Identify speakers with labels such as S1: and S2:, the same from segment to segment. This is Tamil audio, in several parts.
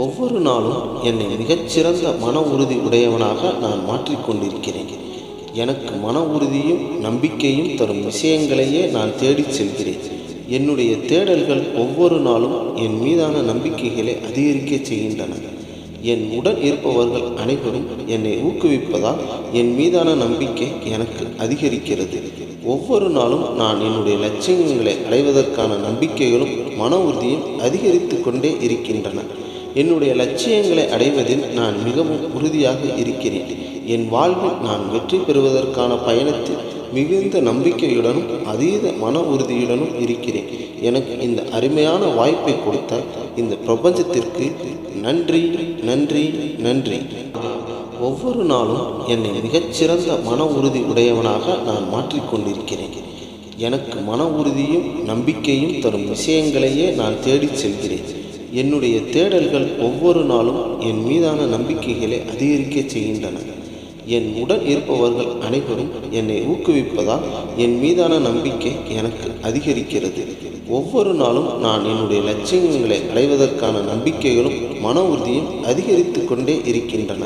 S1: ஒவ்வொரு நாளும் என்னை மிகச்சிறந்த மன உறுதி உடையவனாக நான் மாற்றிக்கொண்டிருக்கிறேன். எனக்கு மன உறுதியும் நம்பிக்கையும் தரும் விஷயங்களையே நான் தேடிச் செல்கிறேன். என்னுடைய தேடல்கள் ஒவ்வொரு நாளும் என் மீதான நம்பிக்கைகளை அதிகரிக்கச் செய்கின்றன. என் உடன் இருப்பவர்கள் அனைவரும் என்னை ஊக்குவிப்பதால் என் மீதான நம்பிக்கை எனக்கு அதிகரிக்கிறது. ஒவ்வொரு நாளும் நான் என்னுடைய லட்சியங்களை அடைவதற்கான நம்பிக்கைகளும் மன உறுதியும் அதிகரித்து கொண்டே இருக்கின்றன. என்னுடைய லட்சியங்களை அடைவதில் நான் மிகவும் உறுதியாக இருக்கிறேன். என் வாழ்வில் நான் வெற்றி பெறுவதற்கான பயணத்தில் மிகுந்த நம்பிக்கையுடனும் அதீத மன உறுதியுடனும் இருக்கிறேன். எனக்கு இந்த அருமையான வாய்ப்பை கொடுத்த இந்த பிரபஞ்சத்திற்கு நன்றி, நன்றி, நன்றி. ஒவ்வொரு நாளும் என்னை மிகச்சிறந்த மன உறுதி உடையவனாக நான் மாற்றிக்கொண்டிருக்கிறேன். எனக்கு மன உறுதியும் நம்பிக்கையும் தரும் விஷயங்களையே நான் தேடிச் செல்கிறேன். என்னுடைய தேடல்கள் ஒவ்வொரு நாளும் என் மீதான நம்பிக்கைகளை அதிகரிக்கச் செய்கின்றன. என் உடன் இருப்பவர்கள் அனைவரும் என்னை ஊக்குவிப்பதால் என் மீதான நம்பிக்கை எனக்கு அதிகரிக்கிறது. ஒவ்வொரு நாளும் நான் என்னுடைய லட்சியங்களை அடைவதற்கான நம்பிக்கைகளும் மன உறுதியும் அதிகரித்து கொண்டே இருக்கின்றன.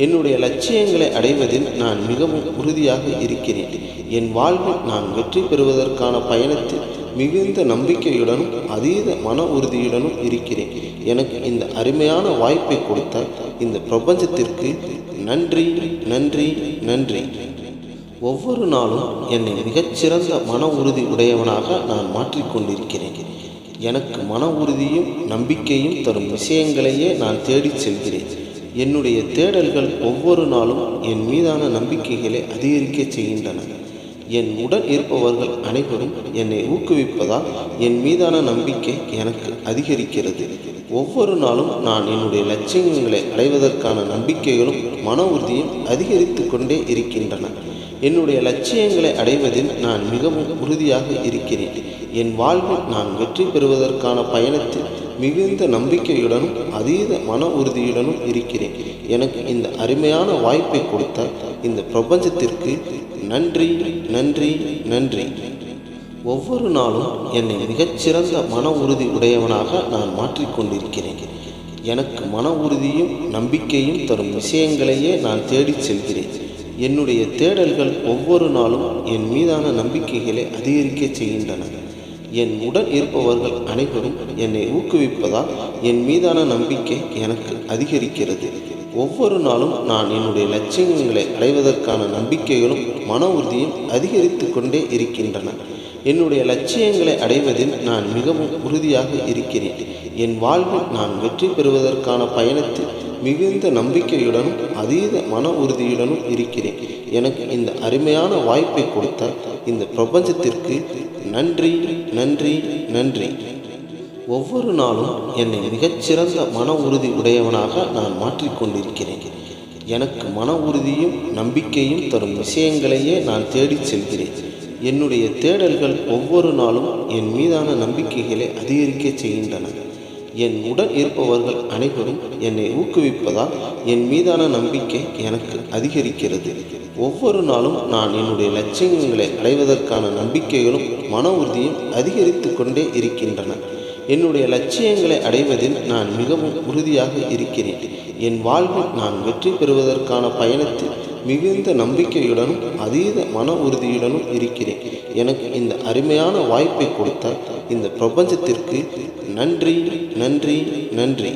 S1: என்னுடைய லட்சியங்களை அடைவதில் நான் மிகவும் உறுதியாக இருக்கிறேன். என் வாழ்வில் நான் வெற்றி பெறுவதற்கான பயணத்தில் மிகுந்த நம்பிக்கையுடனும் அதீத மன உறுதியுடனும் இருக்கிறேன். எனக்கு இந்த அருமையான வாய்ப்பை கொடுத்த இந்த பிரபஞ்சத்திற்கு நன்றி, நன்றி, நன்றி. ஒவ்வொரு நாளும் என்னை மிகச்சிறந்த மன உறுதி உடையவனாக நான் மாற்றிக்கொண்டிருக்கிறேன். எனக்கு மன உறுதியும் நம்பிக்கையும் தரும் விஷயங்களையே நான் தேடிச் செல்கிறேன். என்னுடைய தேடல்கள் ஒவ்வொரு நாளும் என் மீதான நம்பிக்கைகளை அதிகரிக்கச் செய்கின்றன. என் உடன் இருப்பவர்கள் அனைவரும் என்னை ஊக்குவிப்பதால் என் மீதான நம்பிக்கை எனக்கு அதிகரிக்கிறது. ஒவ்வொரு நாளும் நான் என்னுடைய லட்சியங்களை அடைவதற்கான நம்பிக்கைகளும் மன உறுதியும் அதிகரித்து கொண்டே இருக்கின்றன. என்னுடைய லட்சியங்களை அடைவதில் நான் மிகவும் உறுதியாக இருக்கிறேன். என் வாழ்வில் நான் வெற்றி பெறுவதற்கான பயணத்தில் மிகுந்த நம்பிக்கையுடனும் அதீத மன உறுதியுடனும் இருக்கிறேன். எனக்கு இந்த அருமையான வாய்ப்பை கொடுத்த இந்த பிரபஞ்சத்திற்கு நன்றி, நன்றி, நன்றி. ஒவ்வொரு நாளும் என்னை மிகச்சிறந்த மன உறுதி உடையவனாக நான் மாற்றிக்கொண்டிருக்கிறேன். எனக்கு மன உறுதியும் நம்பிக்கையும் தரும் விஷயங்களையே நான் தேடிச் செல்கிறேன். என்னுடைய தேடல்கள் ஒவ்வொரு நாளும் என் மீதான நம்பிக்கைகளை அதிகரிக்கச் செய்கின்றன. என் உடன் இருப்பவர்கள் அனைவரும் என்னை ஊக்குவிப்பதால் என் மீதான நம்பிக்கை எனக்கு அதிகரிக்கிறது. ஒவ்வொரு நாளும் நான் என்னுடைய லட்சியங்களை அடைவதற்கான நம்பிக்கைகளும் மன உறுதியும் அதிகரித்து கொண்டே இருக்கின்றன. என்னுடைய லட்சியங்களை அடைவதில் நான் மிகவும் உறுதியாக இருக்கிறேன். என் வாழ்வில் நான் வெற்றி பெறுவதற்கான பயணத்தில் மிகுந்த நம்பிக்கையுடனும் அதீத மன உறுதியுடனும் இருக்கிறேன். எனக்கு இந்த அருமையான வாய்ப்பை கொடுத்த இந்த பிரபஞ்சத்திற்கு நன்றி, நன்றி, நன்றி. ஒவ்வொரு நாளும் என்னை மிகச்சிறந்த மன உறுதி உடையவனாக நான் மாற்றிக்கொண்டிருக்கிறேன். எனக்கு மன உறுதியும் நம்பிக்கையும் தரும் விஷயங்களையே நான் தேடிச் செல்கிறேன். என்னுடைய தேடல்கள் ஒவ்வொரு நாளும் என் மீதான நம்பிக்கைகளை அதிகரிக்கச் செய்கின்றன. என் உடன் இருப்பவர்கள் அனைவரும் என்னை ஊக்குவிப்பதால் என் மீதான நம்பிக்கை எனக்கு அதிகரிக்கிறது. ஒவ்வொரு நாளும் நான் என்னுடைய லட்சியங்களை அடைவதற்கான நம்பிக்கைகளும் மன உறுதியும் அதிகரித்து கொண்டே இருக்கின்றன. என்னுடைய லட்சியங்களை அடைவதில் நான் மிகவும் உறுதியாக இருக்கிறேன். என் வாழ்வில் நான் வெற்றி பெறுவதற்கான பயணத்தில் மிகுந்த நம்பிக்கையுடனும் அதீத மன உறுதியுடனும் இருக்கிறேன். எனக்கு இந்த அருமையான வாய்ப்பை கொடுத்த இந்த பிரபஞ்சத்திற்கு நன்றி, நன்றி, நன்றி.